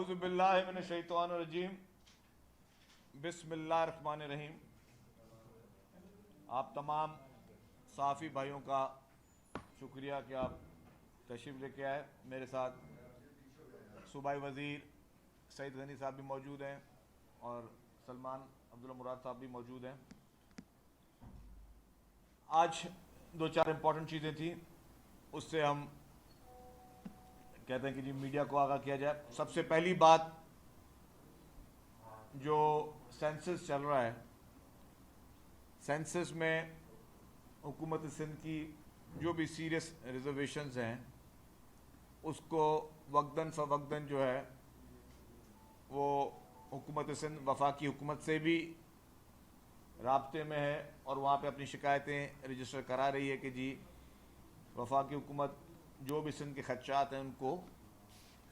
اعوذ باللہ من الشیطان الرجیم بسم اللہ الرحمن الرحیم۔ آپ تمام صحافی بھائیوں کا شکریہ کہ آپ تشریف لے کے آئے۔ میرے ساتھ صوبائی وزیر سعید غنی صاحب بھی موجود ہیں اور سلمان عبداللہ مراد صاحب بھی موجود ہیں۔ آج دو چار امپورٹنٹ چیزیں تھیں، اس سے ہم کہتے ہیں کہ جی میڈیا کو آگاہ کیا جائے۔ سب سے پہلی بات، جو سینسس چل رہا ہے، سینسس میں حکومت سندھ کی جو بھی سیریس ریزرویشنز ہیں اس کو وقتاً فوقتاً جو ہے وہ حکومت سندھ وفاقی حکومت سے بھی رابطے میں ہے اور وہاں پہ اپنی شکایتیں رجسٹر کرا رہی ہے کہ جی وفاقی حکومت جو بھی سندھ کے خدشات ہیں ان کو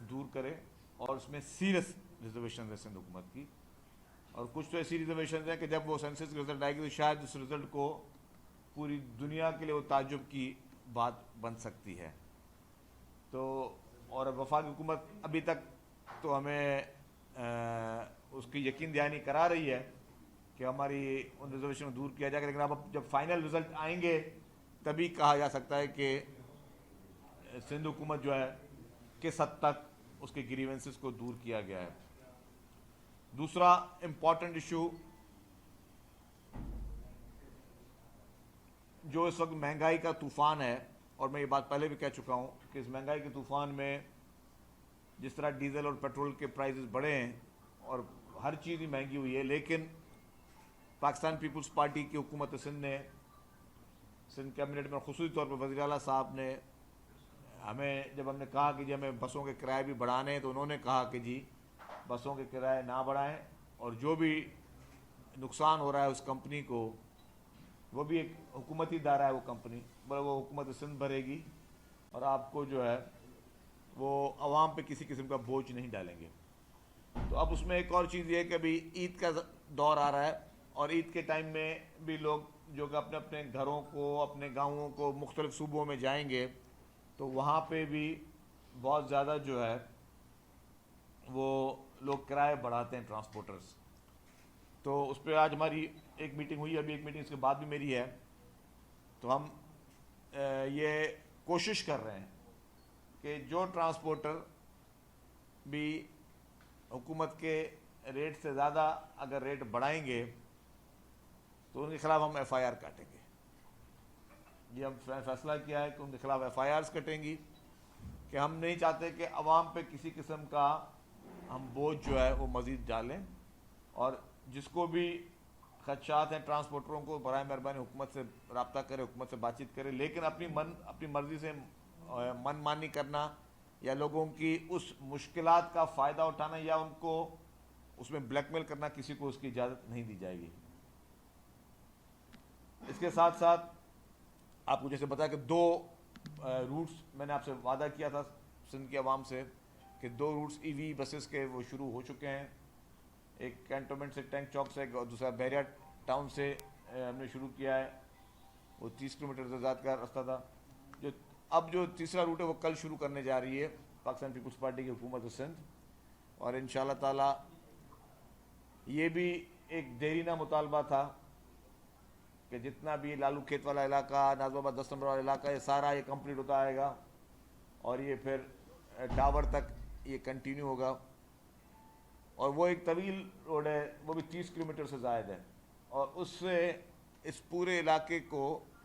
دور کرے، اور اس میں سیریس ریزرویشنز ہے سندھ حکومت کی۔ اور کچھ تو ایسی ریزرویشنز ہیں کہ جب وہ سینسس کی رزلٹ آئے گی تو شاید اس رزلٹ کو پوری دنیا کے لیے وہ تعجب کی بات بن سکتی ہے۔ تو اور وفاقی حکومت ابھی تک تو ہمیں اس کی یقین دہانی کرا رہی ہے کہ ہماری ان ریزرویشن کو دور کیا جائے گا، لیکن اب جب فائنل رزلٹ آئیں گے تبھی کہا جا سکتا ہے کہ سندھ حکومت جو ہے کس حد تک اس کے گریونسز کو دور کیا گیا ہے۔ دوسرا امپورٹنٹ ایشو جو اس وقت مہنگائی کا طوفان ہے، اور میں یہ بات پہلے بھی کہہ چکا ہوں کہ اس مہنگائی کے طوفان میں جس طرح ڈیزل اور پیٹرول کے پرائزز بڑھے ہیں اور ہر چیز ہی مہنگی ہوئی ہے، لیکن پاکستان پیپلز پارٹی کی حکومت سندھ نے سندھ کیبنٹ میں خصوصی طور پر وزیر اعلیٰ صاحب نے ہمیں جب ہم نے کہا کہ جی ہمیں بسوں کے کرائے بھی بڑھانے ہیں تو انہوں نے کہا کہ جی بسوں کے کرائے نہ بڑھائیں، اور جو بھی نقصان ہو رہا ہے اس کمپنی کو، وہ بھی ایک حکومتی ادارہ ہے وہ کمپنی، وہ حکومت سندھ بھرے گی اور آپ کو جو ہے وہ عوام پہ کسی قسم کا بوجھ نہیں ڈالیں گے۔ تو اب اس میں ایک اور چیز یہ ہے کہ ابھی عید کا دور آ رہا ہے اور عید کے ٹائم میں بھی لوگ جو کہ اپنے اپنے گھروں کو، اپنے گاؤں کو، مختلف صوبوں میں جائیں گے تو وہاں پہ بھی بہت زیادہ جو ہے وہ لوگ کرائے بڑھاتے ہیں ٹرانسپورٹرز۔ تو اس پہ آج ہماری ایک میٹنگ ہوئی، ابھی ایک میٹنگ اس کے بعد بھی میری ہے، تو ہم یہ کوشش کر رہے ہیں کہ جو ٹرانسپورٹر بھی حکومت کے ریٹ سے زیادہ اگر ریٹ بڑھائیں گے تو ان کے خلاف ہم ایف آئی آر کاٹیں گے۔ یہ ہم فیصلہ کیا ہے کہ ان کے خلاف ایف آئی آرز کٹیں گی، کہ ہم نہیں چاہتے کہ عوام پہ کسی قسم کا ہم بوجھ جو ہے وہ مزید ڈالیں، اور جس کو بھی خدشات ہیں ٹرانسپورٹروں کو برائے مہربانی حکومت سے رابطہ کرے، حکومت سے بات چیت کرے، لیکن اپنی مرضی سے من مانی کرنا یا لوگوں کی اس مشکلات کا فائدہ اٹھانا یا ان کو اس میں بلیک میل کرنا، کسی کو اس کی اجازت نہیں دی جائے گی۔ اس کے ساتھ ساتھ آپ کو جیسے بتایا کہ دو روٹس میں نے آپ سے وعدہ کیا تھا سندھ کی عوام سے کہ دو روٹس ای وی بسز کے وہ شروع ہو چکے ہیں، ایک کینٹونمنٹ سے ٹینک چوک سے اور دوسرا بحریہ ٹاؤن سے ہم نے شروع کیا ہے، وہ 30 کلومیٹر سے زیادہ کا راستہ تھا۔ اب جو تیسرا روٹ ہے وہ کل شروع کرنے جا رہی ہے پاکستان پیپلز پارٹی کی حکومت سندھ، اور انشاءاللہ تعالی یہ بھی ایک دیرینہ مطالبہ تھا کہ جتنا بھی لالو کھیت والا علاقہ، نازم آباد 10 نمبر والا علاقہ، یہ سارا یہ کمپلیٹ ہوتا آئے گا اور یہ پھر ٹاور تک یہ کنٹینیو ہوگا، اور وہ ایک طویل روڈ ہے، وہ بھی 30 کلومیٹر سے زائد ہے، اور اس سے اس پورے علاقے کو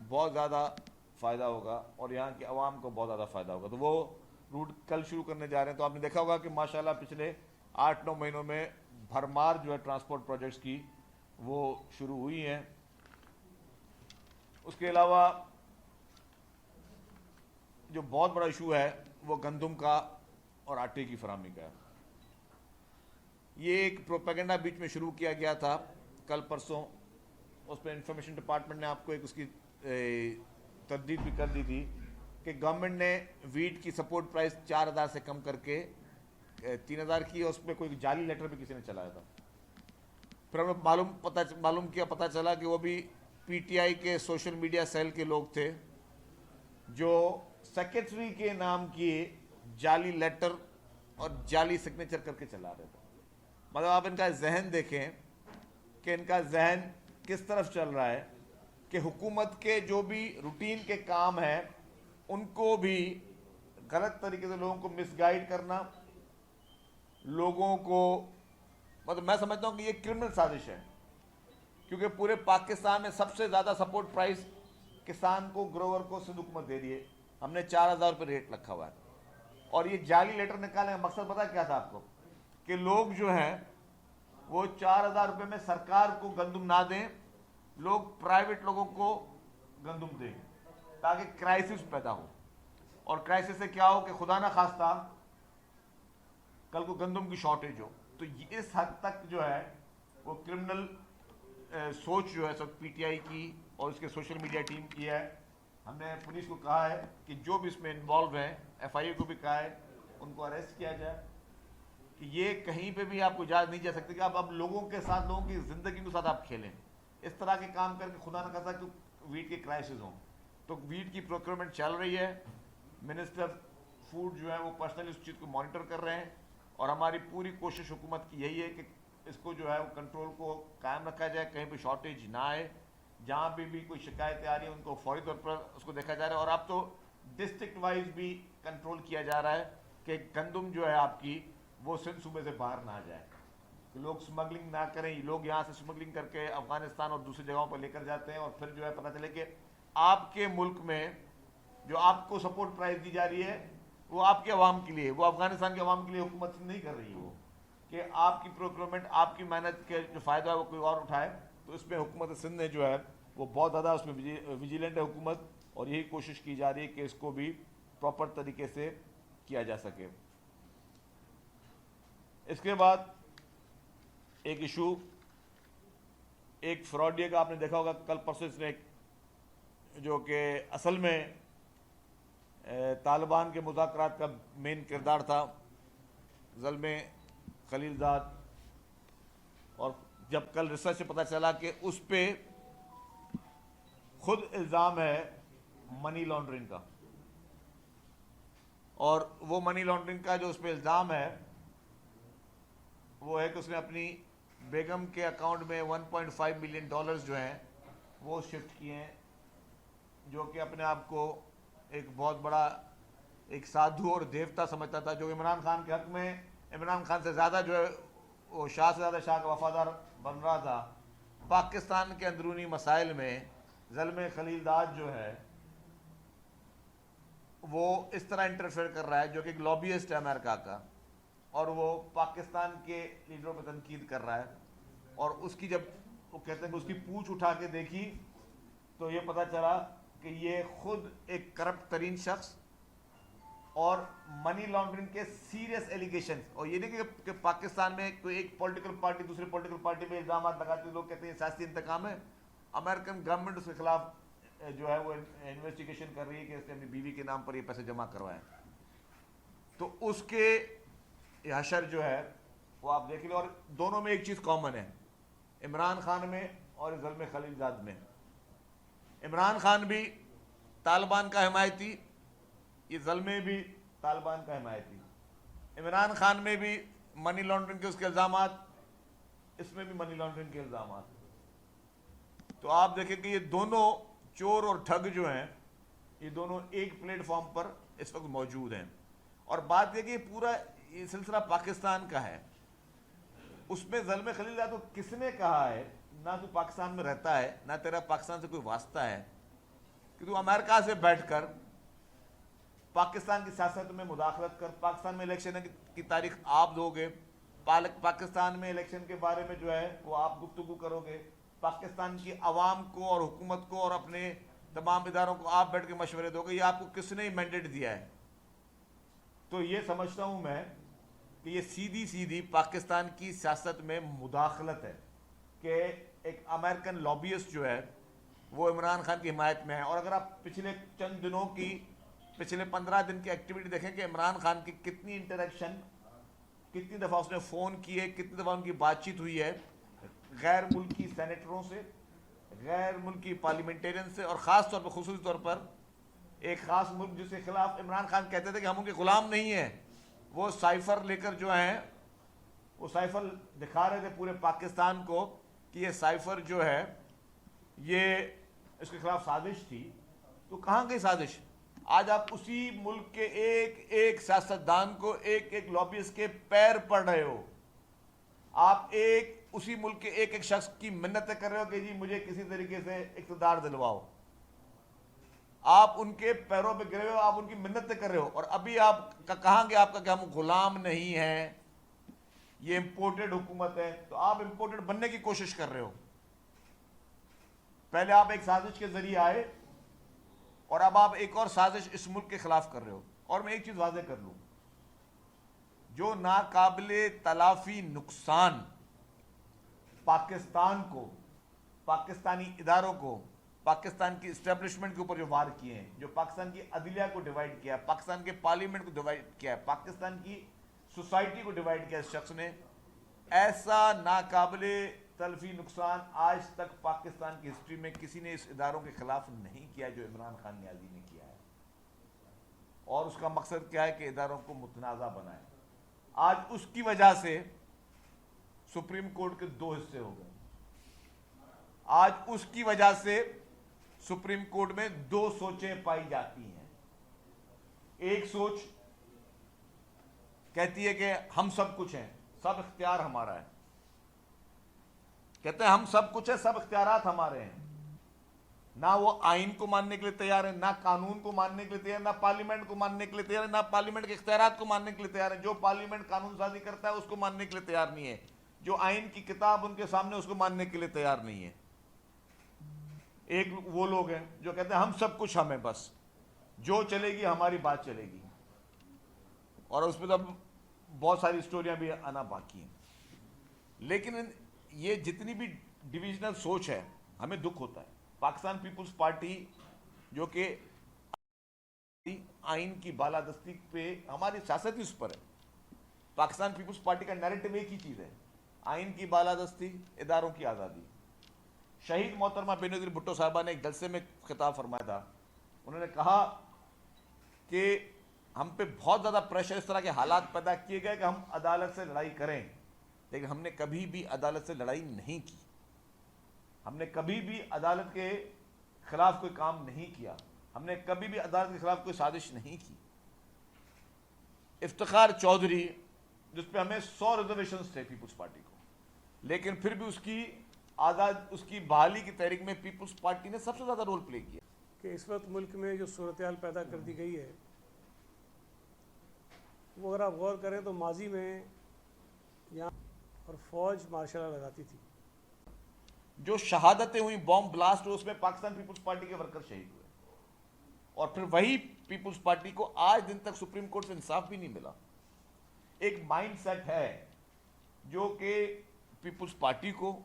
بہت زیادہ فائدہ ہوگا اور یہاں کے عوام کو بہت زیادہ فائدہ ہوگا۔ تو وہ روٹ کل شروع کرنے جا رہے ہیں۔ تو آپ نے دیکھا ہوگا کہ ماشاءاللہ پچھلے 8-9 مہینوں میں بھرمار جو ہے ٹرانسپورٹ پروجیکٹس کی وہ شروع ہوئی ہیں۔ اس کے علاوہ جو بہت بڑا ایشو ہے وہ گندم کا اور آٹے کی فراہمی کا ہے۔ یہ ایک پروپیگنڈا بیچ میں شروع کیا گیا تھا کل پرسوں، اس پہ انفارمیشن ڈپارٹمنٹ نے آپ کو ایک اس کی تردید بھی کر دی تھی کہ گورنمنٹ نے ویٹ کی سپورٹ پرائس 4000 سے کم کر کے 3000 کی، اور اس پہ کوئی جعلی لیٹر بھی کسی نے چلایا تھا۔ پھر ہم نے معلوم کیا، پتہ چلا کہ وہ بھی پی ٹی آئی کے سوشل میڈیا سیل کے لوگ تھے جو سیکرٹری کے نام کی جعلی لیٹر اور جعلی سگنیچر کر کے چلا رہے تھے. مطلب آپ ان کا ذہن دیکھیں کہ ان کا ذہن کس طرف چل رہا ہے کہ حکومت کے جو بھی روٹین کے کام ہیں ان کو بھی غلط طریقے سے لوگوں کو مس گائیڈ کرنا, لوگوں کو, مطلب میں سمجھتا ہوں کہ یہ کرمنل سازش ہے, کیونکہ پورے پاکستان میں سب سے زیادہ سپورٹ پرائز کسان کو, گروور کو سندھ حکومت دے رہی ہے. ہم نے 4,000 روپے ریٹ رکھا ہوا ہے, اور یہ جعلی لیٹر نکالنے کا مقصد پتا کیا تھا آپ کو, کہ لوگ جو ہیں وہ 4,000 روپے میں سرکار کو گندم نہ دیں, لوگ پرائیویٹ لوگوں کو گندم دیں تاکہ کرائسس پیدا ہو. اور کرائسس سے کیا ہو کہ خدا نہ خواستہ کل کو گندم کی شارٹیج ہو. تو اس حد تک جو ہے وہ کرمنل سوچ جو ہے سب پی ٹی آئی کی اور اس کے سوشل میڈیا ٹیم کی ہے. ہم نے پولیس کو کہا ہے کہ جو بھی اس میں انوالو ہیں, ایف آئی اے کو بھی کہا ہے ان کو اریسٹ کیا جائے, کہ یہ کہیں پہ بھی آپ کو اجازت نہیں جا سکتی کہ آپ اب لوگوں کے ساتھ, لوگوں کی زندگی کے ساتھ آپ کھیلیں. اس طرح کے کام کر کے خدا نہ کرتا کہ ویٹ کے کرائسس ہوں. تو ویٹ کی پروکیورمنٹ چل رہی ہے, منسٹر فوڈ جو ہے وہ پرسنلی اس چیز کو مانیٹر کر رہے ہیں, اور ہماری پوری کوشش حکومت کی یہی ہے کہ اس کو جو ہے وہ کنٹرول کو قائم رکھا جائے, کہیں پہ شارٹیج نہ آئے. جہاں بھی کوئی شکایتیں آ رہی ہیں ان کو فوری طور پر اس کو دیکھا جا رہا ہے. اور اب تو ڈسٹرکٹ وائز بھی کنٹرول کیا جا رہا ہے کہ گندم جو ہے آپ کی وہ سندھ صوبے سے باہر نہ آ جائے, کہ لوگ سمگلنگ نہ کریں. لوگ یہاں سے سمگلنگ کر کے افغانستان اور دوسری جگہوں پر لے کر جاتے ہیں, اور پھر جو ہے پتہ چلے کہ آپ کے ملک میں جو آپ کو سپورٹ پرائز دی جا رہی ہے وہ آپ کے عوام کے لیے, وہ افغانستان کے عوام کے لیے حکومت نہیں کر رہی ہے, وہ کہ آپ کی پروکیورمنٹ, آپ کی محنت کے جو فائدہ ہے وہ کوئی اور اٹھائے. تو اس میں حکومت سندھ نے جو ہے وہ بہت زیادہ اس میں ویجیلنٹ ہے حکومت, اور یہی کوشش کی جا رہی ہے کہ اس کو بھی پراپر طریقے سے کیا جا سکے. اس کے بعد ایک ایشو, ایک فراڈیے کا آپ نے دیکھا ہوگا کل پرسوں اس نے جو کہ اصل میں طالبان کے مذاکرات کا مین کردار تھا, زلمے خلیل زاد. اور جب کل ریسرچ سے پتہ چلا کہ اس پہ خود الزام ہے منی لانڈرنگ کا, اور وہ منی لانڈرنگ کا جو اس پہ الزام ہے وہ ہے کہ اس نے اپنی بیگم کے اکاؤنٹ میں 1.5 ملین ڈالرز جو ہیں وہ شفٹ کیے ہیں, جو کہ اپنے آپ کو ایک بہت بڑا ایک سادھو اور دیوتا سمجھتا تھا, جو عمران خان کے حق میں عمران خان سے زیادہ جو ہے وہ شاہ سے زیادہ شاہ کا وفادار بن رہا تھا. پاکستان کے اندرونی مسائل میں زلمے خلیل زاد جو ہے وہ اس طرح انٹرفیئر کر رہا ہے, جو کہ ایک لابیسٹ ہے امریکہ کا, اور وہ پاکستان کے لیڈروں پہ تنقید کر رہا ہے. اور اس کی جب وہ کہتے ہیں کہ اس کی پوچھ اٹھا کے دیکھی تو یہ پتہ چلا کہ یہ خود ایک کرپٹ ترین شخص اور منی لانڈرنگ کے سیریس ایلیگیشنز, اور یہ نہیں کہ پاکستان میں کوئی ایک پولیٹیکل پارٹی دوسری پولیٹیکل پارٹی پہ الزامات لگاتے, لوگ کہتے ہیں سیاسی انتقام ہے. امریکن گورنمنٹ اس کے خلاف جو ہے وہ انویسٹیگیشن کر رہی ہے کہ اس نے اپنی بیوی کے نام پر یہ پیسے جمع کروائے. تو اس کے حشر جو ہے وہ آپ دیکھ لیں, اور دونوں میں ایک چیز کامن ہے, عمران خان میں اور زلمے خلیل زاد میں. عمران خان بھی طالبان کا حمایتی, یہ زلمے بھی طالبان کا حمایتی. عمران خان میں بھی منی لانڈرنگ کے اس کے الزامات, اس میں بھی منی لانڈرنگ کے الزامات. تو آپ دیکھیں کہ یہ دونوں چور اور ٹھگ جو ہیں یہ دونوں ایک پلیٹ فارم پر اس وقت موجود ہیں. اور بات یہ کہ پورا یہ سلسلہ پاکستان کا ہے, اس میں زلمے خلیل زاد کو کس نے کہا ہے, نہ تو پاکستان میں رہتا ہے نہ تیرا پاکستان سے کوئی واسطہ ہے, کہ تو امریکہ سے بیٹھ کر پاکستان کی سیاست میں مداخلت کر, پاکستان میں الیکشن کی تاریخ آپ دو گے, پاکستان میں الیکشن کے بارے میں جو ہے وہ آپ گفتگو کرو گے, پاکستان کی عوام کو اور حکومت کو اور اپنے تمام اداروں کو آپ بیٹھ کے مشورے دو گے. یہ آپ کو کس نے مینڈیٹ دیا ہے؟ تو یہ سمجھتا ہوں میں کہ یہ سیدھی سیدھی پاکستان کی سیاست میں مداخلت ہے, کہ ایک امریکن لابیسٹ جو ہے وہ عمران خان کی حمایت میں ہے. اور اگر آپ پچھلے چند دنوں کی, پچھلے 15 دن کی ایکٹیویٹی دیکھیں کہ عمران خان کی کتنی انٹریکشن, کتنی دفعہ اس نے فون کیے, کتنی دفعہ ان کی بات چیت ہوئی ہے غیر ملکی سینیٹروں سے, غیر ملکی پارلیمنٹیرین سے, اور خاص طور پر خصوصی طور پر ایک خاص ملک جس کے خلاف عمران خان کہتے تھے کہ ہم ان کے غلام نہیں ہیں, وہ سائفر لے کر جو ہیں وہ سائفر دکھا رہے تھے پورے پاکستان کو کہ یہ سائفر جو ہے یہ اس کے خلاف سازش تھی. تو کہاں گئی سازش؟ آج آپ اسی ملک کے ایک ایک سیاستدان کو ایک ایک لابیسٹ کے پیر پڑ رہے ہو. آپ اسی ملک کے ایک ایک شخص کی منتیں کر رہے ہو کہ جی مجھے کسی طریقے سے اقتدار دلواؤ. آپ ان کے پیروں پہ گرے ہو, آپ ان کی منتیں کر رہے ہو, اور ابھی آپ کہاں گے آپ کا کہ ہم غلام نہیں ہیں, یہ امپورٹڈ حکومت ہے. تو آپ امپورٹڈ بننے کی کوشش کر رہے ہو. پہلے آپ ایک سازش کے ذریعے آئے اور اب آپ ایک اور سازش اس ملک کے خلاف کر رہے ہو. اور میں ایک چیز واضح کر لوں, جو ناقابل تلافی نقصان پاکستان کو, پاکستانی اداروں کو, پاکستان کی اسٹیبلشمنٹ کے اوپر جو وار کیے ہیں, جو پاکستان کی عدلیہ کو ڈیوائیڈ کیا ہے, پاکستان کے پارلیمنٹ کو ڈیوائیڈ کیا ہے, پاکستان کی سوسائٹی کو ڈیوائیڈ کیا اس شخص نے, ایسا ناقابل تلفی نقصان آج تک پاکستان کی ہسٹری میں کسی نے اس اداروں کے خلاف نہیں کیا جو عمران خان نیازی نے کیا ہے. اور اس کا مقصد کیا ہے کہ اداروں کو متنازع بنائے. آج اس کی وجہ سے سپریم کورٹ کے 2 حصے ہو گئے. آج اس کی وجہ سے سپریم کورٹ میں 2 سوچیں پائی جاتی ہیں. ایک سوچ کہتی ہے کہ ہم سب کچھ ہیں, سب اختیار ہمارا ہے. کہتے ہیں ہم سب کچھ ہے, سب اختیارات ہمارے ہیں. نہ وہ آئین کو ماننے کے لیے تیار ہے, نہ قانون کو ماننے کے لیے تیار ہے, نہ پارلیمنٹ کو ماننے کے لیے تیار ہے, نہ پارلیمنٹ کے اختیارات کو ماننے کے لیے تیار ہے. جو پارلیمنٹ قانون سازی کرتا ہے اس کو ماننے کے لیے تیار نہیں ہے. جو آئین کی کتاب ان کے سامنے اس کو ماننے کے لیے تیار نہیں ہے. ایک وہ لوگ ہیں جو کہتے ہیں ہم سب کچھ ہمیں, بس جو چلے گی ہماری بات چلے گی. اور اس پہ تو بہت ساری اسٹوریاں بھی آنا باقی ہیں. لیکن یہ جتنی بھی ڈویژنل سوچ ہے, ہمیں دکھ ہوتا ہے. پاکستان پیپلز پارٹی جو کہ آئین کی بالادستی پہ ہماری سیاست ہی اس پر ہے. پاکستان پیپلز پارٹی کا نیریٹو ایک ہی چیز ہے, آئین کی بالادستی, اداروں کی آزادی. شہید محترمہ بے نظیر بھٹو صاحبہ نے ایک جلسے میں خطاب فرمایا تھا. انہوں نے کہا کہ ہم پہ بہت زیادہ پریشر, اس طرح کے حالات پیدا کیے گئے کہ ہم عدالت سے لڑائی کریں, لیکن ہم نے کبھی بھی عدالت سے لڑائی نہیں کی. ہم نے کبھی بھی عدالت کے خلاف کوئی کام نہیں کیا. ہم نے کبھی بھی عدالت کے خلاف کوئی سازش نہیں کی. افتخار چودھری, جس پہ ہمیں 100 ریزرویشنز تھے پیپلز پارٹی کو, لیکن پھر بھی اس کی بحالی کی تحریک میں پیپلز پارٹی نے سب سے زیادہ رول پلے کیا. کہ اس وقت ملک میں جو صورتحال پیدا کر دی گئی ہے, وہ اگر آپ غور کریں تو ماضی میں یہاں اور فوج مارشل لا لگاتی تھی. جو شہادتیں ہوئی, بوم بلاسٹ, اس میں پاکستان پیپلز پارٹی کے ورکر شہید ہوئے, اور پھر وہی پیپلز پارٹی کو آج دن تک سپریم کورٹ سے انصاف بھی نہیں ملا. ایک مائنڈ سیٹ ہے جو کہ پیپلز پارٹی کو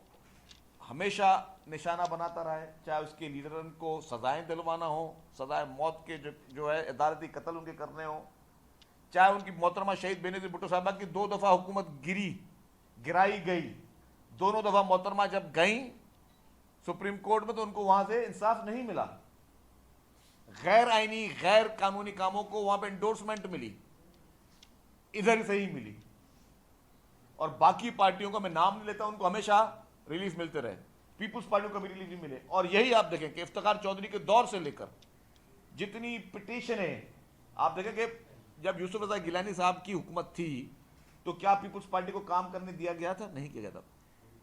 ہمیشہ نشانہ بناتا رہا ہے, چاہے اس کے لیڈرن کو سزائیں دلوانا ہو, سزائے موت کے جو ہے عدالتی قتل ان کے کرنے ہوں, چاہے ان کی محترمہ شہید بے نظیر بھٹو صاحبہ کی 2 دفعہ حکومت گرائی گئی. دونوں دفعہ محترمہ جب گئیں سپریم کورٹ میں تو ان کو وہاں سے انصاف نہیں ملا. غیر آئینی, غیر قانونی کاموں کو وہاں پہ انڈورسمنٹ ملی, ادھر سے ہی ملی. اور باقی پارٹیوں کا میں نام نہیں لیتا, ان کو ہمیشہ ریلیف ملتے رہے. پیپلز پارٹی کو کبھی ریلیف نہیں ملے. اور یہی آپ دیکھیں کہ افتخار چودھری کے دور سے لے کر جتنی پٹیشنیں, آپ دیکھیں کہ جب یوسف رضا گیلانی صاحب کی حکومت تھی تو کیا پیپلز پارٹی کو کام کرنے دیا گیا تھا؟ نہیں کیا گیا تھا.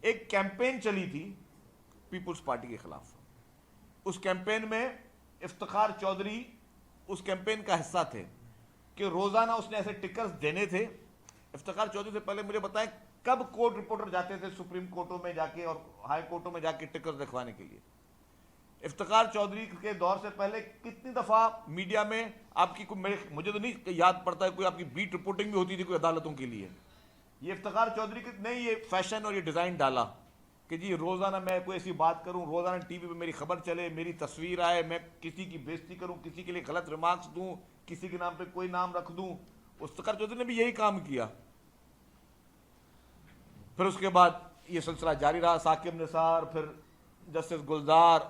ایک کیمپین چلی تھی پیپلز پارٹی کے خلاف. اس کیمپین میں افتخار چودھری اس کیمپین کا حصہ تھے کہ روزانہ اس نے ایسے ٹکرز دینے تھے. افتخار چودھری سے پہلے مجھے بتائیں کب کورٹ رپورٹر جاتے تھے سپریم کورٹوں میں جا کے اور ہائی کورٹوں میں جا کے ٹکرز دکھوانے کے لیے؟ افتخار چودھری کے دور سے پہلے کتنی دفعہ میڈیا میں آپ کی مجھے تو نہیں یاد پڑتا ہے کوئی آپ کی بیٹ رپورٹنگ بھی ہوتی تھی کوئی عدالتوں کے لیے. یہ افتخار چودھری نے یہ فیشن اور یہ ڈیزائن ڈالا کہ جی روزانہ میں کوئی ایسی بات کروں, روزانہ ٹی وی پہ میری خبر چلے, میری تصویر آئے, میں کسی کی بےزتی کروں, کسی کے لیے غلط ریمارکس دوں, کسی کے نام پہ کوئی نام رکھ دوں. افتخار چودھری نے بھی یہی کام کیا. پھر اس کے بعد یہ سلسلہ جاری رہا, ثاقب نثار, پھر جسٹس گلزار,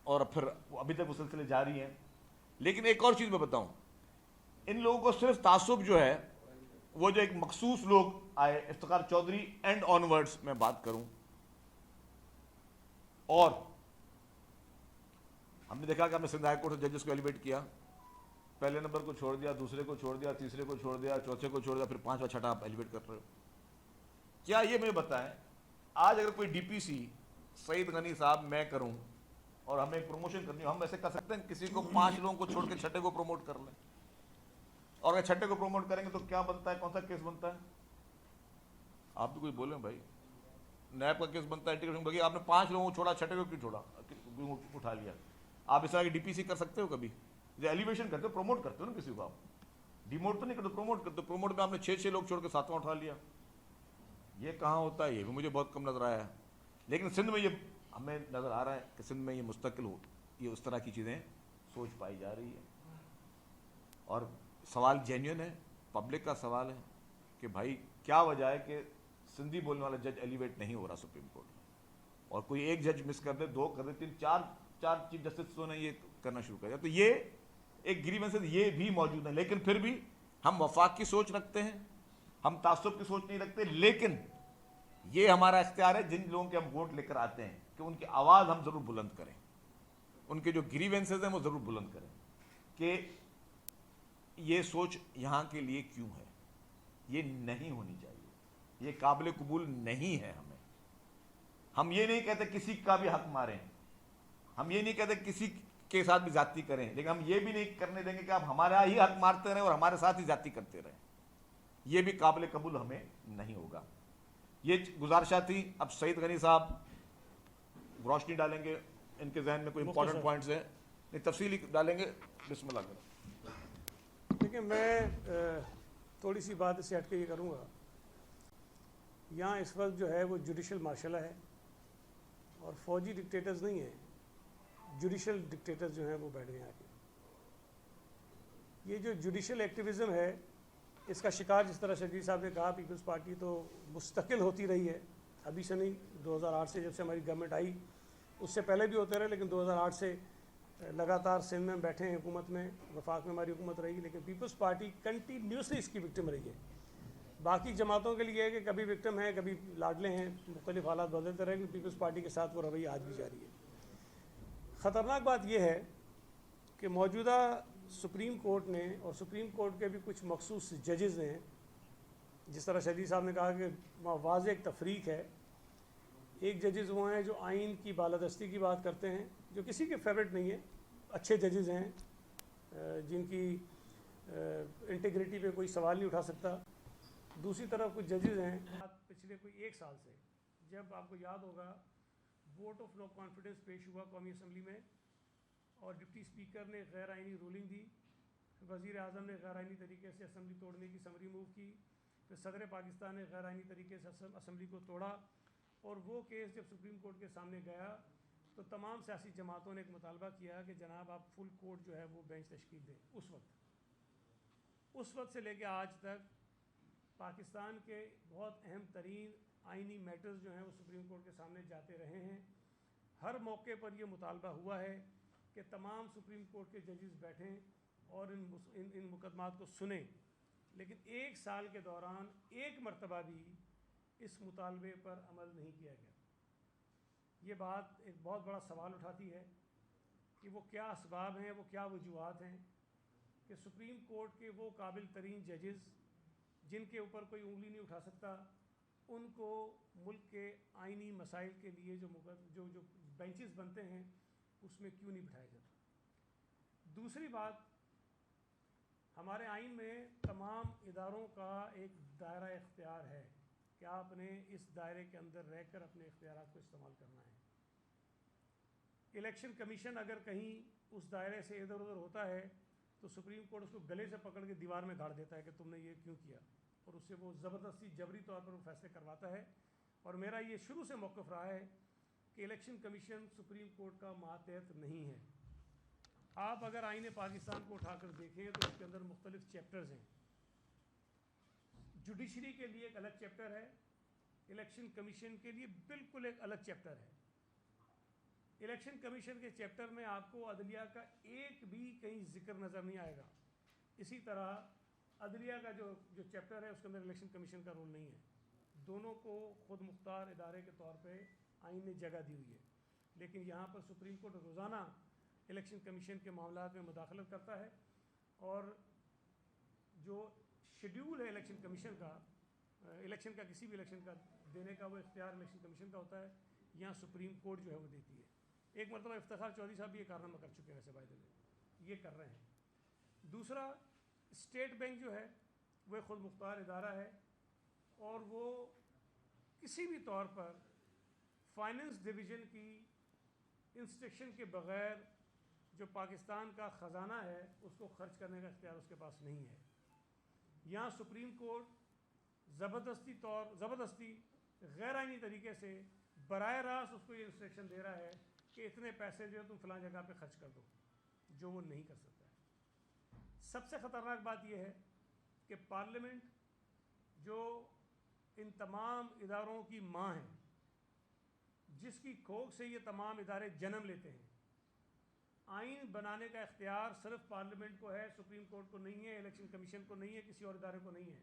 اور پھر ابھی تک وہ سلسلے جاری ہیں. لیکن ایک اور چیز میں بتاؤں, ان لوگوں کو صرف تعصب جو ہے وہ جو ایک مخصوص لوگ آئے، افتخار چودھری اینڈ آنورڈز میں بات کروں، اور ہم نے دیکھا کہ ہم نے سندھ ہائی کورٹ سے ججز کو ایلیویٹ کیا، پہلے نمبر کو چھوڑ دیا، دوسرے کو چھوڑ دیا، تیسرے کو چھوڑ دیا، چوتھے کو چھوڑ دیا، پھر پانچواں چھٹا آپ ایلیویٹ کر رہے ہو. کیا یہ مجھے بتائیں، آج اگر کوئی ڈی پی سی سعید غنی صاحب میں کروں اور ہمیں پروموشن کرنی ہو، ہم ایسے کر سکتے ہیں کسی کو 5 لوگوں کو چھوڑ کے چھٹے کو پروموٹ کر لیں؟ اور اگر چھٹے کو پروموٹ کریں گے تو کیا بنتا ہے، کون سا کیس بنتا ہے؟ آپ بھی کچھ بولیں بھائی. نیب کا کیس بنتا ہے انٹیگریشن بگی، آپ نے 5 لوگوں کو چھوڑا، چھٹے کو کیوں چھوڑا، کیوں اٹھا لیا؟ آپ اس طرح کی ڈی پی سی کر سکتے ہو کبھی؟ یہ ایلیویشن کرتے ہو، پروموٹ کرتے ہو نا کسی کو، آپ ڈیموٹ تو نہیں کرتے، پروموٹ کرتے. پروموٹ میں آپ نے 6 لوگ چھوڑ کے 7واں اٹھا لیا. یہ کہاں ہوتا ہے؟ یہ بھی مجھے بہت کم نظر آیا ہے. لیکن سندھ میں یہ ہمیں نظر آ رہا ہے کہ سندھ میں یہ مستقل ہو، یہ اس طرح کی چیزیں سوچ پائی جا رہی ہے. اور سوال جینیون ہے، پبلک کا سوال ہے کہ بھائی کیا وجہ ہے کہ سندھی بولنے والا جج ایلیویٹ نہیں ہو رہا سپریم کورٹ میں، اور کوئی ایک جج مس کر دے، 2 کر دے، 3 4 چیف جسٹس نے یہ کرنا شروع کر دیا. تو یہ ایک گریونس یہ بھی موجود ہے. لیکن پھر بھی ہم وفاق کی سوچ رکھتے ہیں، ہم تعصب کی سوچ نہیں رکھتے. لیکن یہ ہمارا اختیار ہے جن لوگوں کے ہم ووٹ لے کر آتے ہیں کہ ان کی آواز ہم ضرور بلند کریں، ان کے جو گریونسز ہیں وہ ضرور بلند کریں کہ یہ سوچ یہاں کے لیے کیوں ہے. یہ نہیں ہونی چاہیے، یہ قابل قبول نہیں ہے. ہم یہ نہیں کہتے کسی کا بھی حق ماریں، ہم یہ نہیں کہتے کسی کے ساتھ بھی زیادتی کریں، لیکن ہم یہ بھی نہیں کرنے دیں گے کہ آپ ہمارا ہی حق مارتے رہیں اور ہمارے ساتھ ہی زیادتی کرتے رہیں. یہ بھی قابل قبول ہمیں نہیں ہوگا. یہ گزارشات تھی. اب سعید غنی صاحب روشنی ڈالیں گے، ان کے ذہن میں کوئی امپورٹنٹ پوائنٹس ہیں، نہیں تفصیلی ڈالیں گے. بسم اللہ کریں. دیکھیں میں تھوڑی سی بات اس سے ہٹ کے یہ کروں گا. یہاں اس وقت جو ہے وہ جوڈیشل مارشلہ ہے، اور فوجی ڈکٹیٹرز نہیں ہیں، جوڈیشل ڈکٹیٹرز جو ہیں وہ بیٹھ گئے آگے. یہ جو جوڈیشل ایکٹیویزم ہے، اس کا شکار جس طرح شفیع صاحب نے کہا، پیپلز پارٹی تو مستقل ہوتی رہی ہے، ابھی سے نہیں، 2008 سے جب سے ہماری گورنمنٹ آئی، اس سے پہلے بھی ہوتے رہے، لیکن 2008 سے لگاتار سندھ میں بیٹھے ہیں حکومت میں، وفاق میں ہماری حکومت رہی، لیکن پیپلز پارٹی کنٹینیوسلی اس کی وکٹم رہی ہے. باقی جماعتوں کے لیے ہے کہ کبھی وکٹم ہیں، کبھی لاڈلے ہیں، مختلف حالات بدلتے رہے، لیکن پیپلز پارٹی کے ساتھ وہ رویہ آج بھی جاری ہے. خطرناک بات یہ ہے کہ موجودہ سپریم کورٹ نے، اور سپریم کورٹ کے بھی کچھ مخصوص ججز ہیں، جس طرح شدید صاحب نے کہا کہ وہاں واضح ایک تفریق ہے. ایک ججز وہ ہیں جو آئین کی بالادستی کی بات کرتے ہیں، جو کسی کے فیوریٹ نہیں ہے، اچھے ججز ہیں جن کی انٹیگریٹی پہ کوئی سوال نہیں اٹھا سکتا. دوسری طرف کچھ ججز ہیں پچھلے کوئی 1 سال سے، جب آپ کو یاد ہوگا ووٹ آف نو کانفیڈنس پیش ہوا قومی اسمبلی میں، اور ڈپٹی اسپیکر نے غیر آئینی رولنگ دی، وزیر اعظم نے غیر آئینی طریقے سے اسمبلی توڑنے کی سمری موو کی، پھر صدر پاکستان نے غیر آئینی طریقے سے اسمبلی کو توڑا. اور وہ کیس جب سپریم کورٹ کے سامنے گیا تو تمام سیاسی جماعتوں نے ایک مطالبہ کیا کہ جناب آپ فل کورٹ جو ہے وہ بینچ تشکیل دیں. اس وقت سے لے کے آج تک پاکستان کے بہت اہم ترین آئینی میٹرز جو ہیں وہ سپریم کورٹ کے سامنے جاتے رہے ہیں. ہر موقع پر یہ مطالبہ ہوا ہے کہ تمام سپریم کورٹ کے ججز بیٹھیں اور ان مقدمات کو سنیں، لیکن 1 سال کے دوران ایک مرتبہ بھی اس مطالبے پر عمل نہیں کیا گیا. یہ بات ایک بہت بڑا سوال اٹھاتی ہے کہ وہ کیا اسباب ہیں، وہ کیا وجوہات ہیں کہ سپریم کورٹ کے وہ قابل ترین ججز جن کے اوپر کوئی انگلی نہیں اٹھا سکتا، ان کو ملک کے آئینی مسائل کے لیے جو بینچز بنتے ہیں اس میں کیوں نہیں بٹھایا جاتا. دوسری بات، ہمارے آئین میں تمام اداروں کا ایک دائرہ اختیار ہے کہ آپ نے اس دائرے کے اندر رہ کر اپنے اختیارات کو استعمال کرنا ہے. الیکشن کمیشن اگر کہیں اس دائرے سے ادھر ادھر ہوتا ہے تو سپریم کورٹ اس کو گلے سے پکڑ کے دیوار میں گاڑ دیتا ہے کہ تم نے یہ کیوں کیا، اور اس سے وہ زبردستی جبری طور پر وہ فیصلے کرواتا ہے. اور میرا یہ شروع سے موقف رہا ہے کہ الیکشن کمیشن سپریم کورٹ کا ماتحت نہیں ہے. آپ اگر آئین پاکستان کو اٹھا کر دیکھیں تو اس کے اندر مختلف چیپٹرز ہیں. جوڈیشری کے لیے ایک الگ چیپٹر ہے، الیکشن کمیشن کے لیے بالکل ایک الگ چیپٹر ہے. الیکشن کمیشن کے چیپٹر میں آپ کو عدلیہ کا ایک بھی کہیں ذکر نظر نہیں آئے گا. اسی طرح عدلیہ کا جو چیپٹر ہے اس کے اندر الیکشن کمیشن کا رول نہیں ہے. دونوں کو خود مختار ادارے کے طور پہ آئین نے جگہ دی ہوئی ہے. لیکن یہاں پر سپریم کورٹ روزانہ الیکشن کمیشن کے معاملات میں مداخلت کرتا ہے اور جو شیڈیول ہے الیکشن کمیشن کا، الیکشن کا کسی بھی الیکشن کا دینے کا، وہ اختیار الیکشن کمیشن کا ہوتا ہے. یہاں سپریم کورٹ جو ہے وہ دیتی ہے. ایک مرتبہ افتخار چودھری صاحب بھی یہ کارنامہ کر چکے ہیں ویسے بائی دا وے، یہ کر رہے ہیں. دوسرا، اسٹیٹ بینک جو ہے وہ خود مختار ادارہ ہے اور وہ کسی بھی طور پر فائننس ڈویژن کی انسٹرکشن کے بغیر جو پاکستان کا خزانہ ہے اس کو خرچ کرنے کا اختیار اس کے پاس نہیں ہے. یہاں سپریم کورٹ زبردستی غیر آئینی طریقے سے براہ راست اس کو یہ انسٹرکشن دے رہا ہے کہ اتنے پیسے جو ہے تم فلاں جگہ پہ خرچ کر دو، جو وہ نہیں کر سکتا ہے. سب سے خطرناک بات یہ ہے کہ پارلیمنٹ جو ان تمام اداروں کی ماں ہے، جس کی کوکھ سے یہ تمام ادارے جنم لیتے ہیں، آئین بنانے کا اختیار صرف پارلیمنٹ کو ہے، سپریم کورٹ کو نہیں ہے، الیکشن کمیشن کو نہیں ہے، کسی اور ادارے کو نہیں ہے.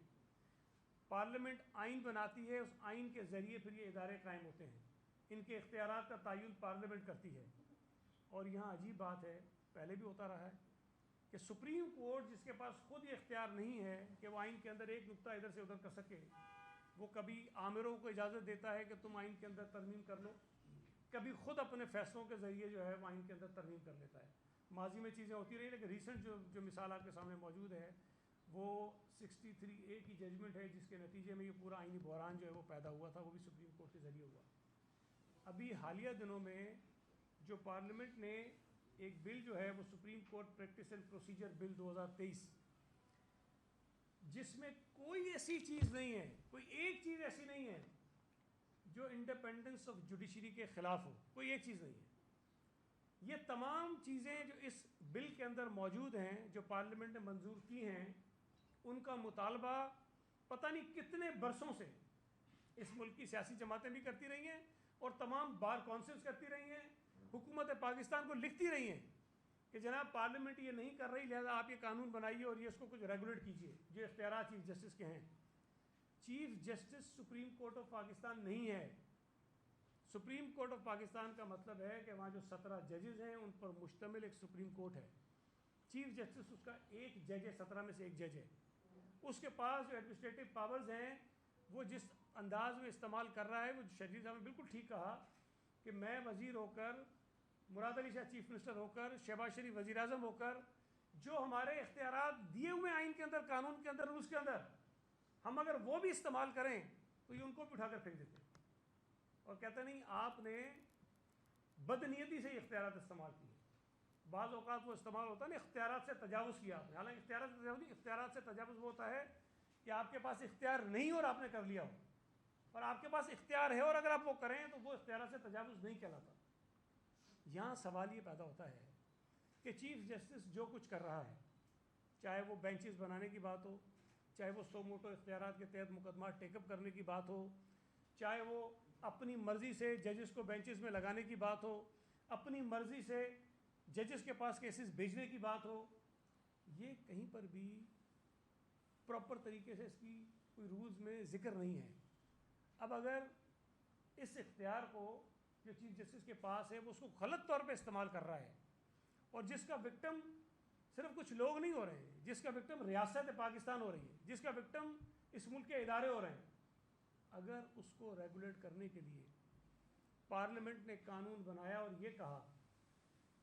پارلیمنٹ آئین بناتی ہے، اس آئین کے ذریعے پھر یہ ادارے قائم ہوتے ہیں. ان کے اختیارات کا تعین پارلیمنٹ کرتی ہے. اور یہاں عجیب بات ہے، پہلے بھی ہوتا رہا ہے کہ سپریم کورٹ جس کے پاس خود یہ اختیار نہیں ہے کہ وہ آئین کے اندر ایک نقطہ ادھر سے ادھر کر سکے، وہ کبھی آمروں کو اجازت دیتا ہے کہ تم آئین کے اندر ترمیم کر لو، کبھی خود اپنے فیصلوں کے ذریعے جو ہے وہ آئین کے اندر ترمیم کر لیتا ہے. ماضی میں چیزیں ہوتی رہی، لیکن ریسنٹ جو مثال آپ کے سامنے موجود ہے وہ 63A کی ججمنٹ ہے، جس کے نتیجے میں یہ پورا آئینی بحران جو ہے وہ پیدا ہوا تھا، وہ بھی سپریم کورٹ کے ذریعے ہوا. ابھی حالیہ دنوں میں جو پارلیمنٹ نے ایک بل جو ہے وہ Supreme Court practice and procedure bill 2023، جس میں کوئی ایسی چیز نہیں ہے، کوئی ایک چیز ایسی نہیں ہے جو انڈیپینڈنس آف جوڈیشری کے خلاف ہو، کوئی ایک چیز نہیں ہے. یہ تمام چیزیں جو اس بل کے اندر موجود ہیں، جو پارلیمنٹ نے منظور کی ہیں، ان کا مطالبہ پتہ نہیں کتنے برسوں سے اس ملک کی سیاسی جماعتیں بھی کرتی رہی ہیں اور تمام بار کونسلز کرتی رہی ہیں، حکومت پاکستان کو لکھتی رہی ہیں کہ جناب پارلیمنٹ یہ نہیں کر رہی، لہذا آپ یہ قانون بنائیے اور یہ اس کو کچھ ریگولیٹ کیجیے. جو اختیارات چیف جسٹس کے ہیں، chief justice supreme court of Pakistan نہیں ہے. سپریم کورٹ آف پاکستان کا مطلب ہے کہ وہاں جو 17 ججز ہیں ان پر مشتمل ایک سپریم کورٹ ہے. چیف جسٹس اس کا ایک جج ہے، 17 میں سے ایک جج ہے. اس کے پاس جو ایڈمنسٹریٹو پاورز ہیں وہ جس انداز میں استعمال کر رہا ہے، وہ شرجیل صاحب نے بالکل ٹھیک کہا کہ میں وزیر ہو کر، مراد علی شاہ چیف منسٹر ہو کر، شہباز شریف وزیر اعظم ہو کر، جو ہمارے اختیارات دیے ہوئے آئین کے اندر، قانون کے اندر، رولز کے اندر، ہم اگر وہ بھی استعمال کریں تو یہ ان کو بھی اٹھا کر پھینک دیتے ہیں اور کہتے نہیں آپ نے بدنیتی سے یہ اختیارات استعمال کیے. بعض اوقات وہ استعمال ہوتا ہے نا، اختیارات سے تجاوز کیا آپ نے. حالانکہ اختیارات سے تجاوز نہیں، اختیارات سے تجاوز وہ ہوتا ہے کہ آپ کے پاس اختیار نہیں اور آپ نے کر لیا ہو، اور آپ کے پاس اختیار ہے اور اگر آپ وہ کریں تو وہ اختیارات سے تجاوز نہیں کہلاتا. یہاں سوال یہ پیدا ہوتا ہے کہ چیف جسٹس جو کچھ کر رہا ہے، چاہے وہ بینچز بنانے کی بات ہو، چاہے وہ سو موٹو اختیارات کے تحت مقدمات ٹیک اپ کرنے کی بات ہو، چاہے وہ اپنی مرضی سے ججز کو بینچز میں لگانے کی بات ہو، اپنی مرضی سے ججز کے پاس کیسز بھیجنے کی بات ہو، یہ کہیں پر بھی پراپر طریقے سے اس کی کوئی رولز میں ذکر نہیں ہے. اب اگر اس اختیار کو جو چیف جسٹس کے پاس ہے وہ اس کو غلط طور پہ استعمال کر رہا ہے، اور جس کا وکٹم صرف کچھ لوگ نہیں ہو رہے ہیں، جس کا وکٹم ریاست پاکستان ہو رہی ہے، جس کا وکٹم اس ملک کے ادارے ہو رہے ہیں، اگر اس کو ریگولیٹ کرنے کے لیے پارلیمنٹ نے قانون بنایا اور یہ کہا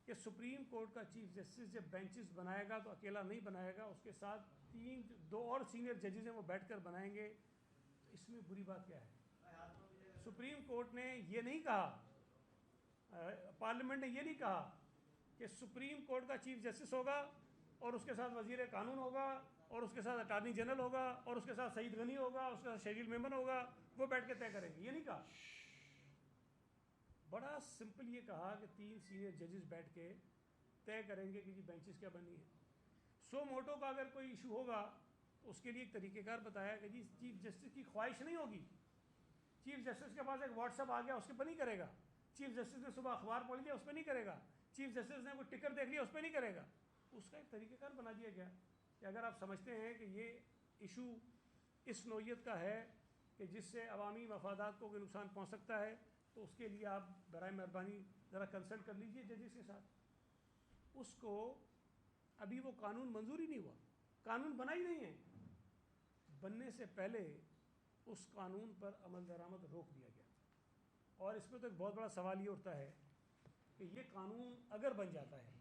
کہ سپریم کورٹ کا چیف جسٹس جب بینچز بنائے گا تو اکیلا نہیں بنائے گا، اس کے ساتھ دو اور سینئر ججز ہیں وہ بیٹھ کر بنائیں گے، تو اس میں بری بات کیا ہے؟ سپریم کورٹ نے یہ نہیں کہا، پارلیمنٹ نے یہ نہیں کہا کہ سپریم کورٹ کا چیف جسٹس ہوگا اور اس کے ساتھ وزیر قانون ہوگا اور اس کے ساتھ اٹارنی جنرل ہوگا اور اس کے ساتھ سعید غنی ہوگا، اس کے ساتھ شہریل میمن ہوگا، وہ بیٹھ کے طے کریں گے. یہ نہیں کہا. بڑا سمپل یہ کہا کہ 3 سینئر ججز بیٹھ کے طے کریں گے کہ جی بینچز کیا بنی ہے. سو موٹو کا اگر کوئی ایشو ہوگا تو اس کے لیے ایک طریقہ کار بتایا کہ جی چیف جسٹس کی خواہش نہیں ہوگی، چیف جسٹس کے پاس ایک واٹس ایپ آ گیا اس پہ نہیں کرے گا، چیف جسٹس نے صبح اخبار پڑھ لیا اس پہ نہیں کرے گا، چیف جسٹس نے کوئی ٹکٹ دیکھ لیا اس پہ نہیں کرے گا. اس کا ایک طریقہ کار بنا دیا گیا کہ اگر آپ سمجھتے ہیں کہ یہ ایشو اس نوعیت کا ہے کہ جس سے عوامی مفادات کو کوئی نقصان پہنچ سکتا ہے تو اس کے لیے آپ برائے مہربانی ذرا کنسلٹ کر لیجئے ججز کے ساتھ. اس کو ابھی وہ قانون منظور ہی نہیں ہوا, قانون بنا ہی نہیں ہے, بننے سے پہلے اس قانون پر عمل درآمد روک دیا گیا. اور اس پہ تو ایک بہت بڑا سوال یہ اٹھتا ہے کہ یہ قانون اگر بن جاتا ہے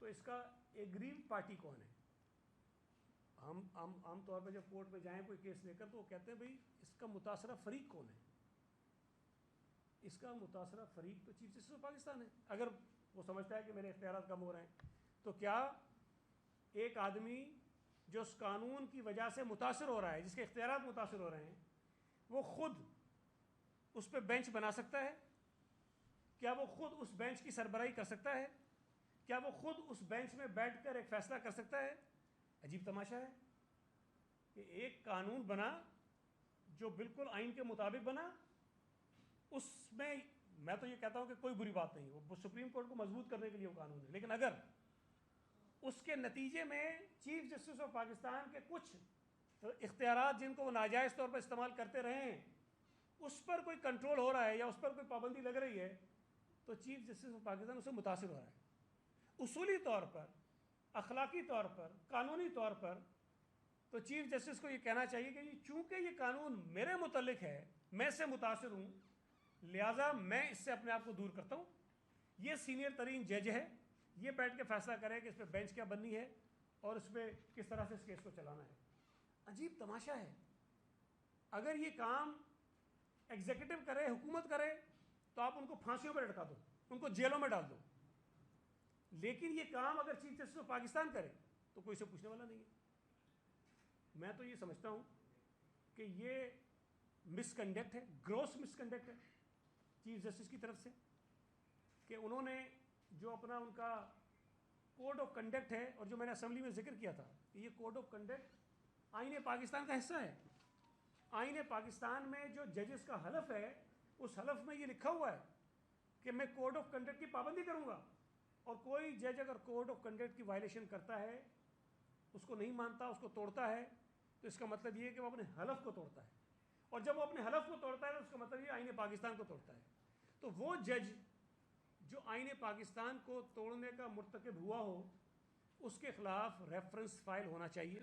تو اس کا ایگریو پارٹی کون ہے. ہم عام طور پہ جب کورٹ میں جائیں کوئی کیس لے کر تو وہ کہتے ہیں بھئی اس کا متاثرہ فریق کون ہے. اس کا متاثرہ فریق تو چیف جسٹس آف پاکستان ہے. اگر وہ سمجھتا ہے کہ میرے اختیارات کم ہو رہے ہیں تو کیا ایک آدمی جو اس قانون کی وجہ سے متاثر ہو رہا ہے, جس کے اختیارات متاثر ہو رہے ہیں, وہ خود اس پہ بینچ بنا سکتا ہے؟ کیا وہ خود اس بینچ کی سربراہی کر سکتا ہے؟ کیا وہ خود اس بینچ میں بیٹھ کر ایک فیصلہ کر سکتا ہے؟ عجیب تماشا ہے کہ ایک قانون بنا جو بالکل آئین کے مطابق بنا, اس میں تو یہ کہتا ہوں کہ کوئی بری بات نہیں, وہ سپریم کورٹ کو مضبوط کرنے کے لیے وہ قانون ہے, لیکن اگر اس کے نتیجے میں چیف جسٹس آف پاکستان کے کچھ اختیارات جن کو وہ ناجائز طور پر استعمال کرتے رہے ہیں اس پر کوئی کنٹرول ہو رہا ہے یا اس پر کوئی پابندی لگ رہی ہے تو چیف جسٹس آف پاکستان اسے متاثر ہو رہا ہے. اصولی طور پر, اخلاقی طور پر, قانونی طور پر تو چیف جسٹس کو یہ کہنا چاہیے کہ چونکہ یہ قانون میرے متعلق ہے, میں اس سے متاثر ہوں, لہٰذا میں اس سے اپنے آپ کو دور کرتا ہوں. یہ سینئر ترین جج ہے, یہ بیٹھ کے فیصلہ کرے کہ اس پہ بینچ کیا بننی ہے اور اس پہ کس طرح سے اس کیس کو چلانا ہے. عجیب تماشا ہے. اگر یہ کام ایگزیکٹو کرے, حکومت کرے, تو آپ ان کو پھانسیوں پہ لٹکا دو, ان کو جیلوں میں ڈال دو. لیکن یہ کام اگر چیف جسٹس آف پاکستان کرے تو کوئی سے پوچھنے والا نہیں ہے. میں تو یہ سمجھتا ہوں کہ یہ مس کنڈکٹ ہے, گروس مس کنڈکٹ ہے چیف جسٹس کی طرف سے, کہ انہوں نے جو اپنا ان کا کوڈ آف کنڈکٹ ہے, اور جو میں نے اسمبلی میں ذکر کیا تھا کہ یہ کوڈ آف کنڈکٹ آئین پاکستان کا حصہ ہے. آئین پاکستان میں جو ججز کا حلف ہے اس حلف میں یہ لکھا ہوا ہے کہ میں کوڈ آف کنڈکٹ کی پابندی کروں گا, اور کوئی جج اگر کوڈ آف کنڈکٹ کی وائلیشن کرتا ہے, اس کو نہیں مانتا, اس کو توڑتا ہے, تو اس کا مطلب یہ ہے کہ وہ اپنے حلف کو توڑتا ہے, اور جب وہ اپنے حلف کو توڑتا ہے تو اس کا مطلب یہ آئین پاکستان کو توڑتا ہے. تو وہ جج جو آئین پاکستان کو توڑنے کا مرتکب ہوا ہو اس کے خلاف ریفرنس فائل ہونا چاہیے.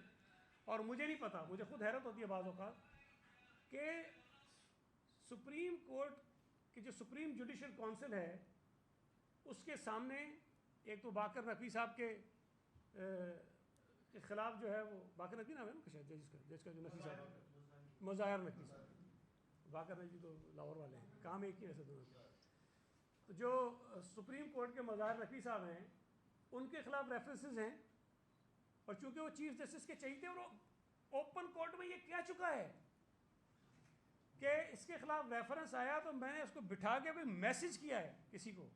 اور مجھے نہیں پتا, مجھے خود حیرت ہوتی ہے بعض اوقات کہ سپریم کورٹ کی جو سپریم جوڈیشل کونسل ہے اس کے سامنے ایک تو باقر نقوی صاحب کے خلاف جو ہے وہ, باقر نقوی نام ہے نا شاید جج کا جو نقوی صاحب ہے, مظاہر نقوی صاحب, باقر نقوی تو لاہور والے ہیں, کام ایک ہی ویسے دونوں کے. تو جو سپریم کورٹ کے مظاہر نقوی صاحب ہیں ان کے خلاف ریفرنسز ہیں, اور چونکہ وہ چیف جسٹس کے چاہیے اور اوپن کورٹ میں یہ کہہ چکا ہے کہ اس کے خلاف ریفرنس آیا تو میں نے اس کو بٹھا کے بھی میسج کیا ہے کسی کو,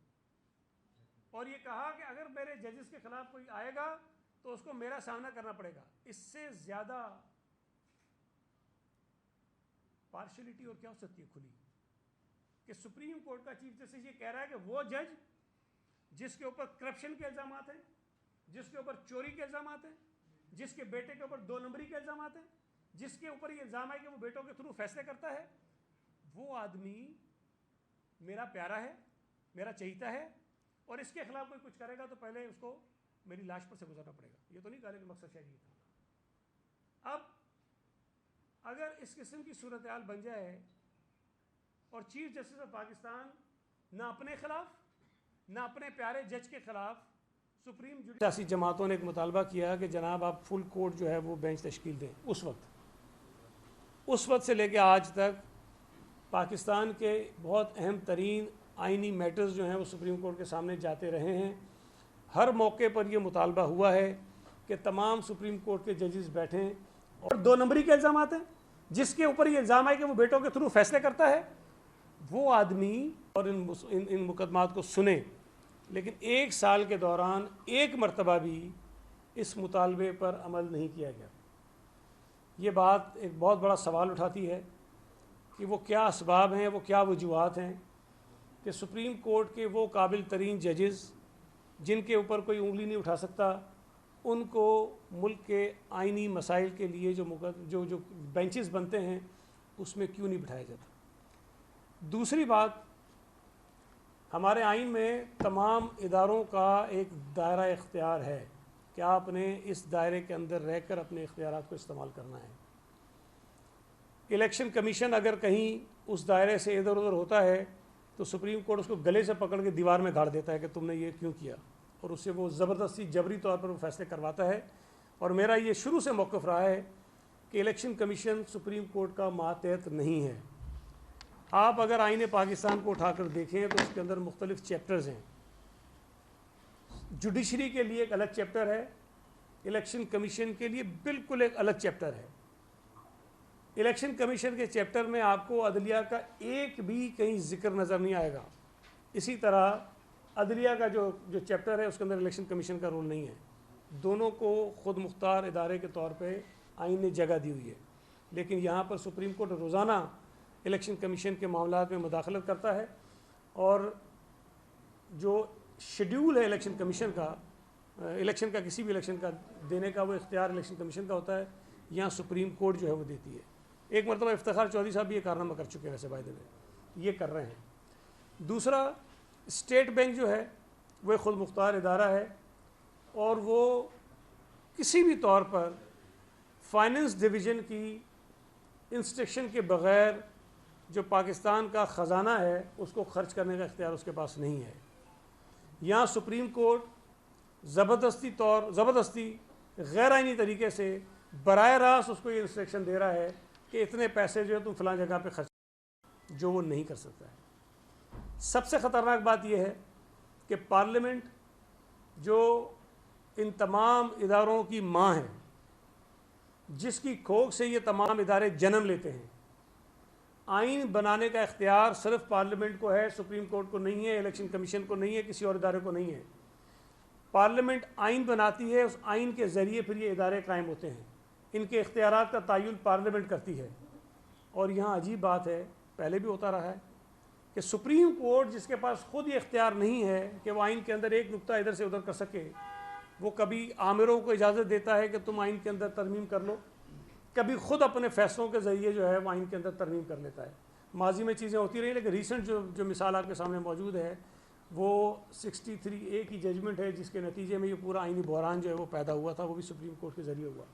اور یہ کہا کہ اگر میرے ججز کے خلاف کوئی آئے گا تو اس کو میرا سامنا کرنا پڑے گا. اس سے زیادہ پارشلٹی اور کیا ہو سکتی ہے کھلی, کہ سپریم کورٹ کا چیف جسٹس یہ کہہ رہا ہے کہ وہ جج جس کے اوپر کرپشن کے الزامات ہیں, جس کے اوپر چوری کے الزامات ہیں, جس کے بیٹے کے اوپر 2 نمبری کے الزامات ہیں, جس کے اوپر یہ الزام ہے کہ وہ بیٹوں کے تھرو فیصلے کرتا ہے, وہ آدمی میرا پیارا ہے, میرا چہیتا ہے, اور اس کے خلاف کوئی کچھ کرے گا تو پہلے اس کو میری لاش پر سے گزرنا پڑے گا. یہ تو نہیں کہا, لیکن مقصد شاید یہ تھا. اب اگر اس قسم کی صورتحال بن جائے اور چیف جسٹس آف پاکستان نہ اپنے خلاف نہ اپنے پیارے جج کے خلاف, سپریم سیاسی جماعتوں نے ایک مطالبہ کیا کہ جناب آپ فل کورٹ جو ہے وہ بینچ تشکیل دیں. اس وقت سے لے کے آج تک پاکستان کے بہت اہم ترین آئینی میٹرز جو ہیں وہ سپریم کورٹ کے سامنے جاتے رہے ہیں. ہر موقع پر یہ مطالبہ ہوا ہے کہ تمام سپریم کورٹ کے ججز بیٹھیں, اور 2 نمبری کے الزامات ہیں جس کے اوپر یہ الزام ہے کہ وہ بیٹوں کے تھرو فیصلے کرتا ہے, وہ آدمی اور ان مقدمات کو سنیں. لیکن 1 سال کے دوران ایک مرتبہ بھی اس مطالبے پر عمل نہیں کیا گیا. یہ بات ایک بہت بڑا سوال اٹھاتی ہے کہ وہ کیا اسباب ہیں, وہ کیا وجوہات ہیں کہ سپریم کورٹ کے وہ قابل ترین ججز جن کے اوپر کوئی انگلی نہیں اٹھا سکتا, ان کو ملک کے آئینی مسائل کے لیے جو بینچز بنتے ہیں اس میں کیوں نہیں بٹھایا جاتا؟ دوسری بات، ہمارے آئین میں تمام اداروں کا ایک دائرہ اختیار ہے کہ آپ نے اس دائرے کے اندر رہ کر اپنے اختیارات کو استعمال کرنا ہے۔ الیکشن کمیشن اگر کہیں اس دائرے سے ادھر ادھر ہوتا ہے تو سپریم کورٹ اس کو گلے سے پکڑ کے دیوار میں گاڑ دیتا ہے کہ تم نے یہ کیوں کیا، اور اس سے وہ زبردستی جبری طور پر وہ فیصلے کرواتا ہے۔ اور میرا یہ شروع سے موقف رہا ہے کہ الیکشن کمیشن سپریم کورٹ کا ماتحت نہیں ہے۔ آپ اگر آئین پاکستان کو اٹھا کر دیکھیں تو اس کے اندر مختلف چیپٹرز ہیں۔ جوڈیشری کے لیے ایک الگ چیپٹر ہے، الیکشن کمیشن کے لیے بالکل ایک الگ چیپٹر ہے۔ الیکشن کمیشن کے چیپٹر میں آپ کو عدلیہ کا ایک بھی کہیں ذکر نظر نہیں آئے گا۔ اسی طرح عدلیہ کا جو چیپٹر ہے اس کے اندر الیکشن کمیشن کا رول نہیں ہے۔ دونوں کو خود مختار ادارے کے طور پہ آئین نے جگہ دی ہوئی ہے، لیکن یہاں پر سپریم کورٹ روزانہ الیکشن کمیشن کے معاملات میں مداخلت کرتا ہے، اور جو شیڈیول ہے الیکشن کمیشن کا، الیکشن کا کسی بھی الیکشن کا دینے کا وہ اختیار الیکشن کمیشن کا ہوتا ہے، یہاں سپریم کورٹ جو ہے وہ دیتی ہے۔ ایک مرتبہ افتخار چودھری صاحب بھی یہ کارنامہ کر چکے ہیں، ویسے بائی دی وے یہ کر رہے ہیں۔ دوسرا، اسٹیٹ بینک جو ہے وہ خود مختار ادارہ ہے، اور وہ کسی بھی طور پر فائننس ڈویژن کی انسٹرکشن کے بغیر جو پاکستان کا خزانہ ہے اس کو خرچ کرنے کا اختیار اس کے پاس نہیں ہے۔ یہاں سپریم کورٹ زبردستی غیر آئینی طریقے سے براہ راست اس کو یہ انسٹرکشن دے رہا ہے کہ اتنے پیسے جو ہے تم فلاں جگہ پہ خرچ، جو وہ نہیں کر سکتا ہے۔ سب سے خطرناک بات یہ ہے کہ پارلیمنٹ جو ان تمام اداروں کی ماں ہے، جس کی کھوک سے یہ تمام ادارے جنم لیتے ہیں، آئین بنانے کا اختیار صرف پارلیمنٹ کو ہے، سپریم کورٹ کو نہیں ہے، الیکشن کمیشن کو نہیں ہے، کسی اور ادارے کو نہیں ہے۔ پارلیمنٹ آئین بناتی ہے، اس آئین کے ذریعے پھر یہ ادارے قائم ہوتے ہیں، ان کے اختیارات کا تعین پارلیمنٹ کرتی ہے۔ اور یہاں عجیب بات ہے، پہلے بھی ہوتا رہا ہے کہ سپریم کورٹ جس کے پاس خود یہ اختیار نہیں ہے کہ وہ آئین کے اندر ایک نقطہ ادھر سے ادھر کر سکے، وہ کبھی آمروں کو اجازت دیتا ہے کہ تم آئین کے اندر ترمیم کر لو، کبھی خود اپنے فیصلوں کے ذریعے جو ہے وہ آئین کے اندر ترمیم کر لیتا ہے۔ ماضی میں چیزیں ہوتی رہی، لیکن ریسنٹ جو مثال آپ کے سامنے موجود ہے وہ 63A کی ججمنٹ ہے، جس کے نتیجے میں یہ پورا آئینی بحران جو ہے وہ پیدا ہوا تھا، وہ بھی سپریم کورٹ کے ذریعے ہوا۔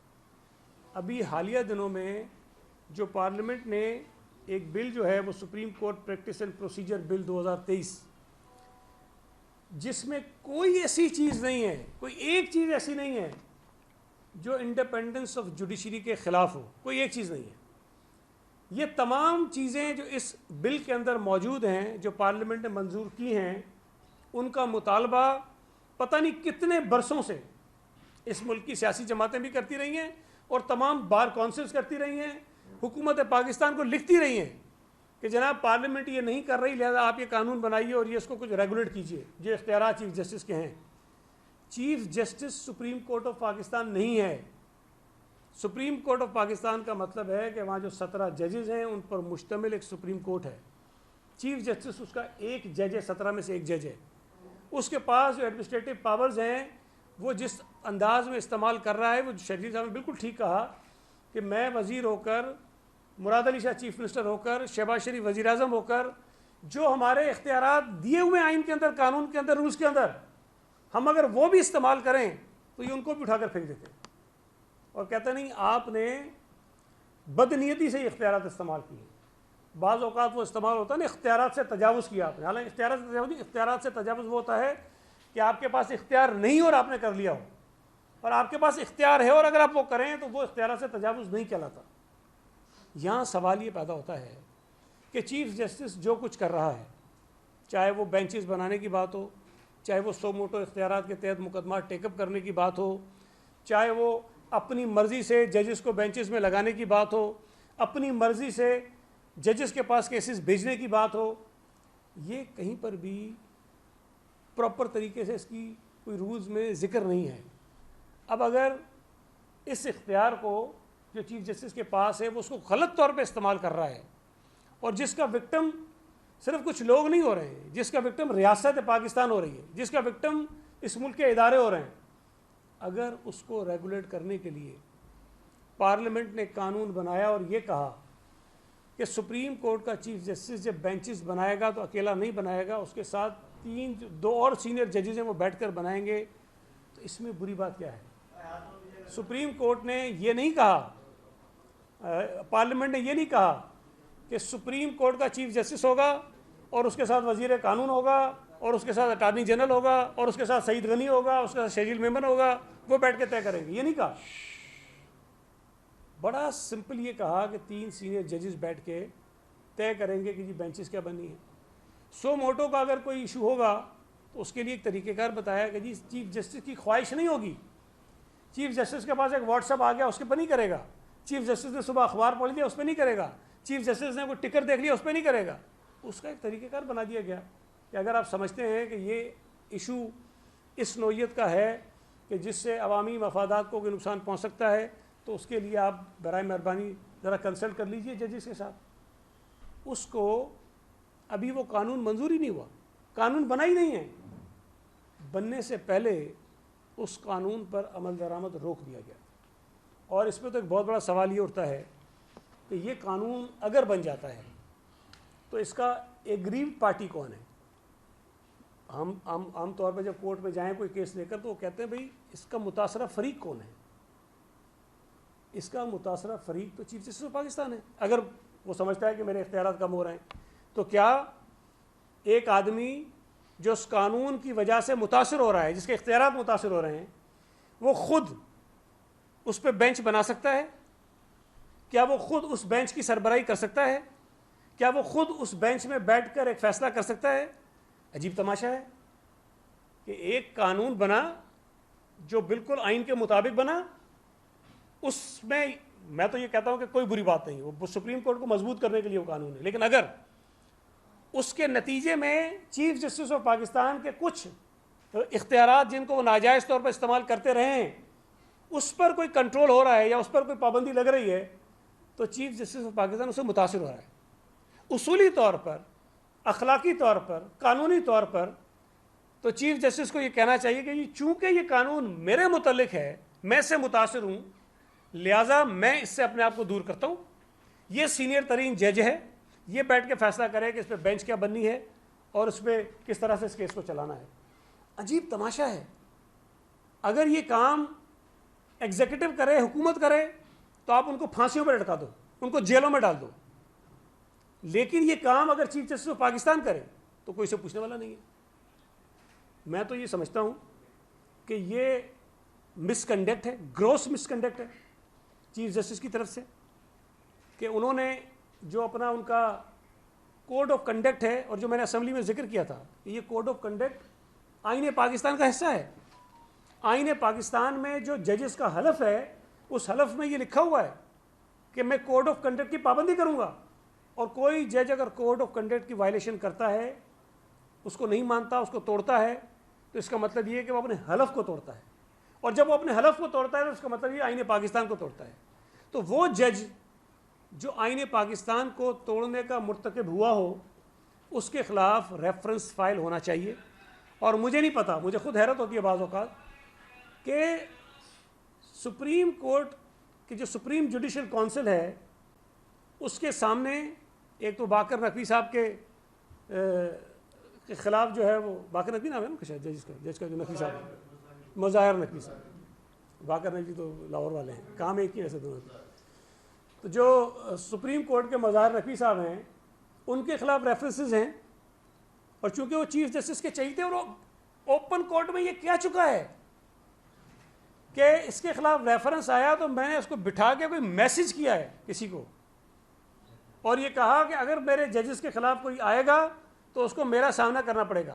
ابھی حالیہ دنوں میں جو پارلیمنٹ نے ایک بل جو ہے وہ Supreme Court practice and procedure bill 2023، جس میں کوئی ایسی چیز نہیں ہے، کوئی ایک چیز ایسی نہیں ہے جو انڈیپینڈنس آف جوڈیشری کے خلاف ہو، کوئی ایک چیز نہیں ہے۔ یہ تمام چیزیں جو اس بل کے اندر موجود ہیں، جو پارلیمنٹ نے منظور کی ہیں، ان کا مطالبہ پتہ نہیں کتنے برسوں سے اس ملک کی سیاسی جماعتیں بھی کرتی رہی ہیں، اور تمام بار کونسلز کرتی رہی ہیں، حکومت پاکستان کو لکھتی رہی ہیں کہ جناب پارلیمنٹ یہ نہیں کر رہی، لہذا آپ یہ قانون بنائیے اور یہ اس کو کچھ ریگولیٹ کیجیے۔ جو اختیارات چیف جسٹس کے ہیں، chief justice supreme court of Pakistan نہیں ہے۔ سپریم کورٹ آف پاکستان کا مطلب ہے کہ وہاں جو 17 ججز ہیں ان پر مشتمل ایک سپریم کورٹ ہے۔ چیف جسٹس اس کا ایک جج ہے، 17 میں سے ایک جج ہے۔ اس کے پاس جو ایڈمنسٹریٹو پاورز ہیں وہ جس انداز میں استعمال کر رہا ہے، وہ شرجیل صاحب نے بالکل ٹھیک کہا کہ میں وزیر ہو کر، مراد علی شاہ چیف منسٹر ہو کر، شہباز شریف وزیر اعظم ہو کر، جو ہمارے اختیارات دیے ہوئے آئین کے اندر، قانون کے اندر، رولز کے اندر، ہم اگر وہ بھی استعمال کریں تو یہ ان کو بھی اٹھا کر پھینک دیتے ہیں اور کہتے نہیں آپ نے بدنیتی سے یہ اختیارات استعمال کیے۔ بعض اوقات وہ استعمال ہوتا ہے نا، اختیارات سے تجاوز کیا آپ نے، حالانکہ اختیارات سے تجاوز نہیں، اختیارات سے تجاوز وہ ہوتا ہے کہ آپ کے پاس اختیار نہیں اور آپ نے کر لیا ہو، اور آپ کے پاس اختیار ہے اور اگر آپ وہ کریں تو وہ اختیارات سے تجاوز نہیں کہلاتا۔ یہاں سوال یہ پیدا ہوتا ہے کہ چیف جسٹس جو کچھ کر رہا ہے، چاہے وہ بینچز بنانے کی بات ہو، چاہے وہ سو موٹو اختیارات کے تحت مقدمات ٹیک اپ کرنے کی بات ہو، چاہے وہ اپنی مرضی سے ججز کو بینچز میں لگانے کی بات ہو، اپنی مرضی سے ججز کے پاس کیسز بھیجنے کی بات ہو، یہ کہیں پر بھی پراپر طریقے سے اس کی کوئی رولز میں ذکر نہیں ہے۔ اب اگر اس اختیار کو جو چیف جسٹس کے پاس ہے وہ اس کو غلط طور پہ استعمال کر رہا ہے، اور جس کا وکٹم صرف کچھ لوگ نہیں ہو رہے ہیں، جس کا وکٹم ریاست پاکستان ہو رہی ہے، جس کا وکٹم اس ملک کے ادارے ہو رہے ہیں، اگر اس کو ریگولیٹ کرنے کے لیے پارلیمنٹ نے قانون بنایا اور یہ کہا کہ سپریم کورٹ کا چیف جسٹس جب بینچز بنائے گا تو اکیلا نہیں بنائے گا، اس کے ساتھ دو اور سینئر ججز ہیں وہ بیٹھ کر بنائیں گے، تو اس میں بری بات کیا ہے؟ سپریم کورٹ نے یہ نہیں کہا، پارلیمنٹ نے یہ نہیں کہا کہ سپریم کورٹ کا چیف جسٹس ہوگا اور اس کے ساتھ وزیر قانون ہوگا اور اس کے ساتھ اٹارنی جنرل ہوگا اور اس کے ساتھ سعید غنی ہوگا، اس کے ساتھ شیجل میمن ہوگا، وہ بیٹھ کے طے کریں گے، یہ نہیں کہا۔ بڑا سمپل یہ کہا کہ 3 سینئر ججز بیٹھ کے طے کریں گے کہ جی بینچز کیا بنی ہے۔ سو موٹو کا اگر کوئی ایشو ہوگا تو اس کے لیے ایک طریقہ کار بتایا کہ جی چیف جسٹس کی خواہش نہیں ہوگی، چیف جسٹس کے پاس ایک واٹس ایپ آ گیا اس کے پہ نہیں کرے گا، چیف جسٹس نے صبح اخبار پڑھ لیا اس پہ نہیں کرے گا، چیف جسٹس نے کوئی ٹکر دیکھ لیا اس پہ نہیں کرے گا۔ اس کا ایک طریقہ کار بنا دیا گیا کہ اگر آپ سمجھتے ہیں کہ یہ ایشو اس نوعیت کا ہے کہ جس سے عوامی مفادات کو کوئی نقصان پہنچ سکتا ہے تو اس کے لیے آپ برائے مہربانی ذرا کنسلٹ کر لیجئے ججز کے ساتھ۔ اس کو ابھی وہ قانون منظور ہی نہیں ہوا، قانون بنا ہی نہیں ہے، بننے سے پہلے اس قانون پر عمل درآمد روک دیا گیا۔ اور اس پہ تو ایک بہت بڑا سوال یہ اٹھتا ہے کہ یہ قانون اگر بن جاتا ہے تو اس کا ایگریوڈ پارٹی کون ہے؟ ہم عام طور پہ جب کورٹ میں جائیں کوئی کیس لے کر تو وہ کہتے ہیں بھئی اس کا متاثرہ فریق کون ہے؟ اس کا متاثرہ فریق تو چیف جسٹس آف پاکستان ہے۔ اگر وہ سمجھتا ہے کہ میرے اختیارات کم ہو رہے ہیں تو کیا ایک آدمی جو اس قانون کی وجہ سے متاثر ہو رہا ہے، جس کے اختیارات متاثر ہو رہے ہیں، وہ خود اس پہ بینچ بنا سکتا ہے؟ کیا وہ خود اس بینچ کی سربراہی کر سکتا ہے؟ کیا وہ خود اس بینچ میں بیٹھ کر ایک فیصلہ کر سکتا ہے؟ عجیب تماشا ہے کہ ایک قانون بنا جو بالکل آئین کے مطابق بنا، اس میں تو یہ کہتا ہوں کہ کوئی بری بات نہیں، وہ سپریم کورٹ کو مضبوط کرنے کے لیے وہ قانون ہے، لیکن اگر اس کے نتیجے میں چیف جسٹس آف پاکستان کے کچھ اختیارات جن کو وہ ناجائز طور پر استعمال کرتے رہے ہیں اس پر کوئی کنٹرول ہو رہا ہے یا اس پر کوئی پابندی لگ رہی ہے تو چیف جسٹس آف پاکستان اس سے متاثر ہو رہا ہے۔ اصولی طور پر، اخلاقی طور پر، قانونی طور پر تو چیف جسٹس کو یہ کہنا چاہیے کہ چونکہ یہ قانون میرے متعلق ہے، میں اس سے متاثر ہوں، لہٰذا میں اس سے اپنے آپ کو دور کرتا ہوں۔ یہ سینئر ترین جج ہے، یہ بیٹھ کے فیصلہ کرے کہ اس پہ بینچ کیا بننی ہے اور اس پہ کس طرح سے اس کیس کو چلانا ہے۔ عجیب تماشا ہے، اگر یہ کام ایگزیکٹو کرے، حکومت کرے تو آپ ان کو پھانسیوں پہ لٹکا دو، ان کو جیلوں میں ڈال دو، لیکن یہ کام اگر چیف جسٹس آف پاکستان کرے تو کوئی سے پوچھنے والا نہیں ہے۔ میں تو یہ سمجھتا ہوں کہ یہ مس کنڈکٹ ہے، گروس مس کنڈکٹ ہے چیف جسٹس کی طرف سے، کہ انہوں نے جو اپنا ان کا کوڈ آف کنڈکٹ ہے، اور جو میں نے اسمبلی میں ذکر کیا تھا کہ یہ کوڈ آف کنڈکٹ آئین پاکستان کا حصہ ہے۔ آئین پاکستان میں جو ججز کا حلف ہے اس حلف میں یہ لکھا ہوا ہے کہ میں کوڈ آف کنڈکٹ کی پابندی کروں گا، اور کوئی جج اگر کوڈ آف کنڈکٹ کی وائلیشن کرتا ہے، اس کو نہیں مانتا، اس کو توڑتا ہے، تو اس کا مطلب یہ ہے کہ وہ اپنے حلف کو توڑتا ہے، اور جب وہ اپنے حلف کو توڑتا ہے تو اس کا مطلب یہ آئین پاکستان کو توڑتا ہے۔ تو وہ جج جو آئین پاکستان کو توڑنے کا مرتکب ہوا ہو اس کے خلاف ریفرنس فائل ہونا چاہیے۔ اور مجھے نہیں پتا، مجھے خود حیرت ہوتی ہے بعض اوقات کہ سپریم کورٹ کی جو سپریم جوڈیشل کونسل ہے اس کے سامنے ایک تو باقر نقوی صاحب کے خلاف جو ہے وہ باقر نقوی نام ہے نا شاید جج کا جو نقوی صاحب ہے، مظاہر نقوی صاحب، باقر نقوی تو لاہور والے ہیں، کام ایک ہی ایسے دونوں۔ تو جو سپریم کورٹ کے مظاہر نقوی صاحب ہیں ان کے خلاف ریفرنسز ہیں، اور چونکہ وہ چیف جسٹس کے چاہیے اور اوپن کورٹ میں یہ کیا چکا ہے کہ اس کے خلاف ریفرنس آیا تو میں نے اس کو بٹھا کے کوئی میسج کیا ہے کسی کو، اور یہ کہا کہ اگر میرے ججز کے خلاف کوئی آئے گا تو اس کو میرا سامنا کرنا پڑے گا۔